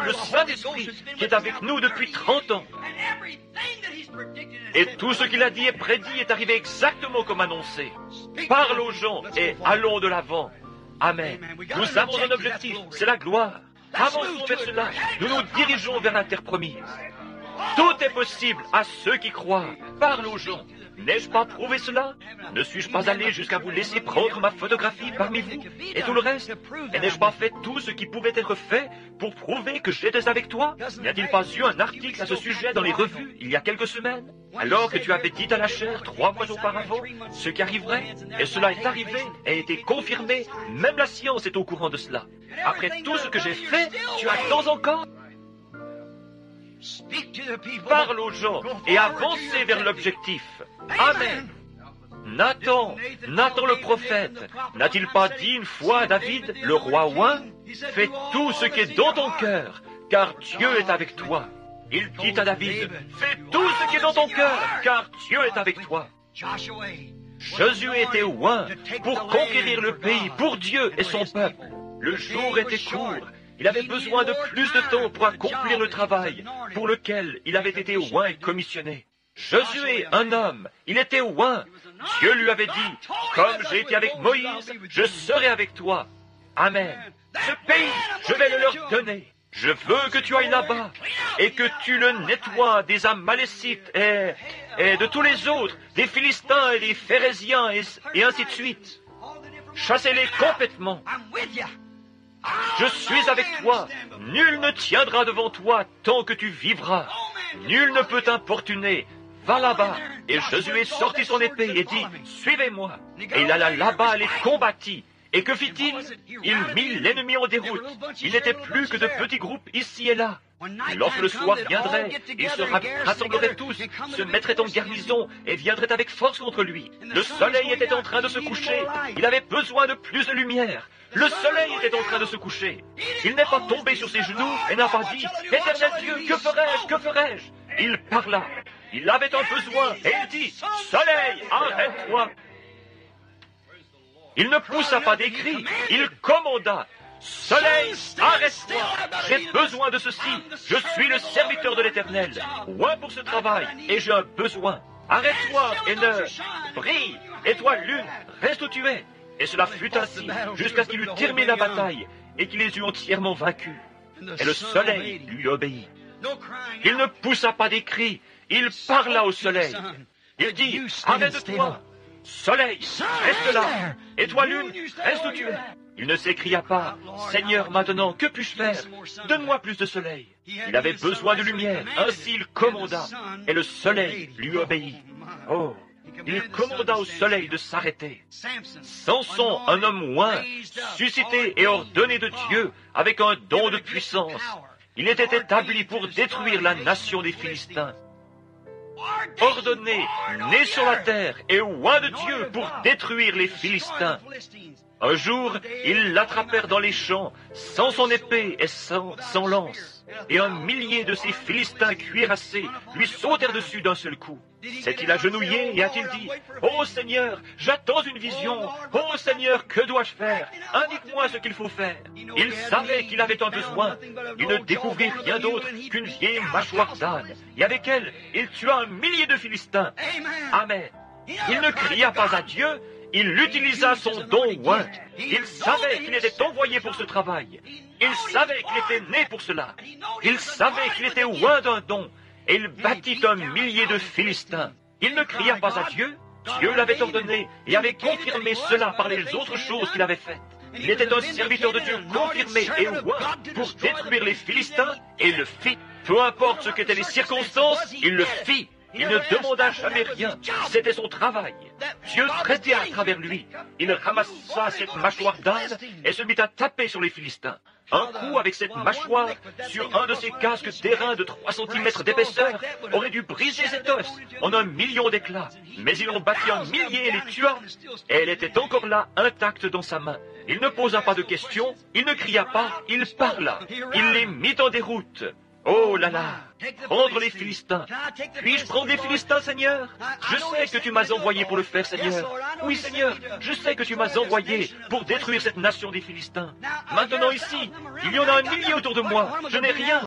le Saint-Esprit qui est avec nous depuis 30 ans. Et tout ce qu'il a dit et prédit est arrivé exactement comme annoncé. Parle aux gens et allons de l'avant. Amen. Nous avons un objectif, c'est la gloire. Avançons vers cela. Nous nous dirigeons vers la terre promise. Tout est possible à ceux qui croient. Parle aux gens. N'ai-je pas prouvé cela? Ne suis-je pas allé jusqu'à vous laisser prendre ma photographie parmi vous et tout le reste? Et n'ai-je pas fait tout ce qui pouvait être fait pour prouver que j'étais avec toi? N'y a-t-il pas eu un article à ce sujet dans les revues il y a quelques semaines? Alors que tu avais dit à la chair 3 mois auparavant ce qui arriverait, et cela est arrivé et a été confirmé, même la science est au courant de cela. Après tout ce que j'ai fait, tu attends encore? Parle aux gens et avancez vers l'objectif. Amen. Nathan le prophète, n'a-t-il pas dit une fois à David, le roi oint, fais tout ce qui est dans ton cœur, car Dieu est avec toi. Il dit à David, fais tout ce qui est dans ton cœur, car Dieu est avec toi. Josué était oint pour conquérir le pays pour Dieu et son peuple. Le jour était court. Il avait besoin de plus de temps pour accomplir le travail pour lequel il avait été oint et commissionné. Josué, un homme, il était oint. Dieu lui avait dit, comme j'ai été avec Moïse, je serai avec toi. Amen. Ce pays, je vais le leur donner. Je veux que tu ailles là-bas et que tu le nettoies des Amalécites et de tous les autres, des Philistins et des Phérésiens et ainsi de suite. Chassez-les complètement. Je suis avec toi. Nul ne tiendra devant toi tant que tu vivras. Nul ne peut t'importuner. Va là-bas. Et Josué sortit son épée et dit, suivez-moi. Et il alla là-bas et les combattit. Et que fit-il? Il mit l'ennemi en déroute. Il n'était plus que de petits groupes ici et là. Lorsque le soir viendrait, ils se rassembleraient tous, se mettraient en garnison et viendraient avec force contre lui. Le soleil était en train de se coucher. Il avait besoin de plus de lumière. Le soleil était en train de se coucher. Il n'est pas tombé sur ses genoux et n'a pas dit « Éternel Dieu, que ferai-je, que ferai-je » Il parla. Il avait un besoin et il dit « Soleil, arrête-toi » Il ne poussa pas des cris, il commanda « Soleil, arrête-toi, j'ai besoin de ceci, je suis le serviteur de l'Éternel, oint pour ce travail, et j'ai un besoin. Arrête-toi et ne brille, et toi lune, reste où tu es. » Et cela fut ainsi, jusqu'à ce qu'il eût terminé la bataille, et qu'il les eût entièrement vaincus. Et le soleil lui obéit. Il ne poussa pas des cris, il parla au soleil. Il dit « Arrête-toi. Soleil, reste là. Et toi, lune, reste où tu es. » Il ne s'écria pas, « Seigneur, maintenant, que puis-je faire? Donne-moi plus de soleil. » Il avait besoin de lumière, ainsi il commanda, et le soleil lui obéit. Oh, il commanda au soleil de s'arrêter. Samson, un homme oint, suscité et ordonné de Dieu, avec un don de puissance. Il était établi pour détruire la nation des Philistins. Ordonné, né sur la terre et oint de Dieu pour détruire les Philistins. Un jour, ils l'attrapèrent dans les champs, sans son épée et sans lance. Et 1 millier de ces Philistins cuirassés lui sautèrent dessus d'un seul coup. S'est-il agenouillé et a-t-il dit « Ô Seigneur, j'attends une vision. Ô Seigneur, que dois-je faire? Indique-moi ce qu'il faut faire. » Il savait qu'il avait un besoin. Il ne découvrit rien d'autre qu'une vieille mâchoire d'âne. Et avec elle, il tua 1 millier de Philistins. Amen. Il ne cria pas à Dieu. Il utilisa son don oint. Il savait qu'il était envoyé pour ce travail. Il savait qu'il était né pour cela. Il savait qu'il était oint d'un don. Et il bâtit 1 millier de Philistins. Il ne cria pas à Dieu. Dieu l'avait ordonné et avait confirmé cela par les autres choses qu'il avait faites. Il était un serviteur de Dieu confirmé et oint pour détruire les Philistins et il le fit. Peu importe ce qu'étaient les circonstances, il le fit. Il ne demanda jamais rien. C'était son travail. Dieu traitait à travers lui. Il ramassa cette mâchoire d'âne et se mit à taper sur les Philistins. Un coup avec cette mâchoire sur un de ces casques d'airain de 3 cm d'épaisseur aurait dû briser cet os en 1 million d'éclats. Mais il en battit 1 millier et les tua. Et elle était encore là, intacte dans sa main. Il ne posa pas de questions, il ne cria pas, il parla. Il les mit en déroute. Oh là là! Prendre les Philistins. Puis-je prendre les Philistins, Seigneur? Je sais que tu m'as envoyé pour le faire, Seigneur. Oui, Seigneur, je sais que tu m'as envoyé pour détruire cette nation des Philistins. Maintenant ici, il y en a un millier autour de moi. Je n'ai rien.